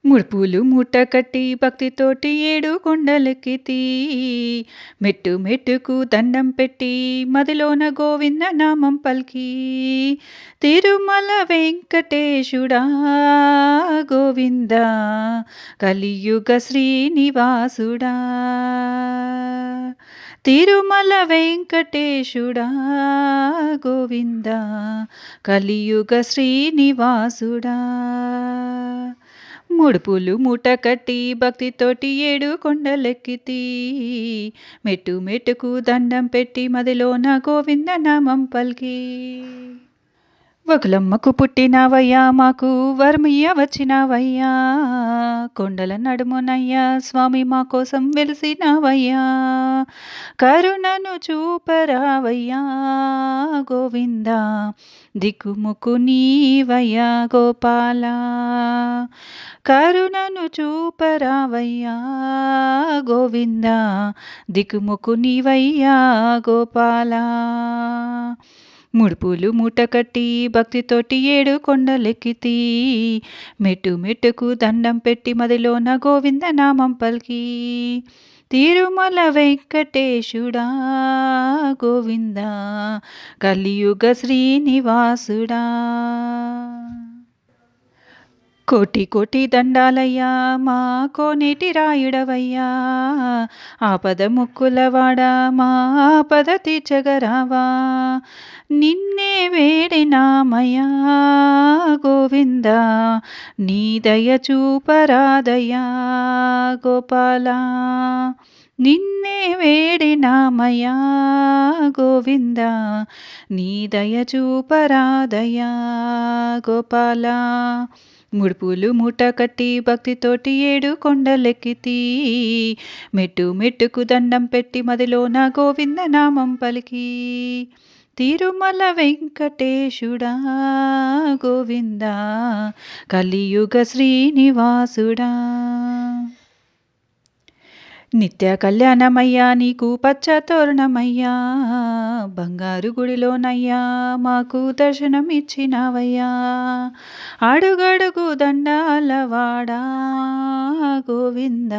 ముడుపులు మూట కట్టి భక్తితోటి ఏడు కొండలెక్కితి మెట్టు మెట్టుకు దండం పెట్టి మదిలోన గోవింద నామం పలికి తిరుమల వెంకటేశుడా గోవింద కలియుగ శ్రీనివాసుడా తిరుమల వెంకటేశుడా గోవింద కలియుగ శ్రీనివాసుడా ముడుపులు మూట కట్టి భక్తితోటి ఏడు కొండలెక్కితి మెట్టు మెట్టుకు దండం పెట్టి మదిలోన గోవింద నామం పలికి వకులమ్మకు పుట్టినవయ్యా మాకు వర్మియ్య వచ్చినవయ్యా కొండల నడుమునయ్యా స్వామి మా కోసం వెలిసినవయ్యా కరుణను చూపరావయ్యా గోవింద దిక్కుముక్కు నీవయ్యా గోపాల కరుణను చూపరావయ్యా గోవింద దిక్కుముక్కు నీవయ్యా గోపాల ముడుపులు మూట కట్టి భక్తితోటి ఏడు కొండలెక్కితి మెట్టు మెట్టుకు దండం పెట్టి మదిలోన గోవింద నామం పలికి తిరుమల వెంకటేశుడా గోవింద కలియుగ శ్రీనివాసుడా కోటి కోటి దండాలయ్యా మా కోనేటి రాయుడవయ్యా ఆపద ముక్కులవాడా మా ఆపద తీర్చగరావా నిన్నే వేడినామయ్యా గోవింద నీ దయ చూపరాదయ్యా గోపాల నిన్నే వేడినామయ్యా గోవింద నీ దయ చూపరాదయ్యా గోపాల ముడుపులు మూట కట్టి భక్తితోటి ఏడు కొండలెక్కితి మెట్టు మెట్టుకు దండం పెట్టి మదిలోన గోవింద నామం పలికి తిరుమల వెంకటేశుడా గోవింద కలియుగ శ్రీనివాసుడా నిత్య కళ్యాణమయ్యా నీకు పచ్చ తోరణమయ్యా బంగారు గుడిలోనయ్యా మాకు దర్శనం ఇచ్చినావయ్యా అడుగడుగు దండాలవాడా గోవింద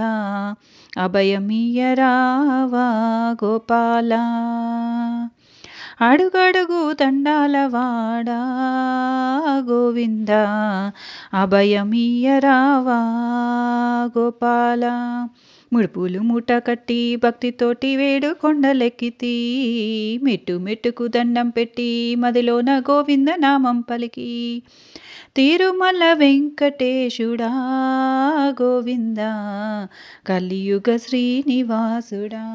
అభయమియ్యరావా గోపాల అడుగడుగు దండాలవాడా గోవింద అభయమియ్యరావా గోపాల ముడుపులు మూట కట్టి భక్తితోటి వేడు కొండలెక్కితి మెట్టు మెట్టుకు దండం పెట్టి మదిలోన గోవింద నామం పలికి తిరుమల వెంకటేశుడా గోవింద కలియుగ శ్రీనివాసుడా.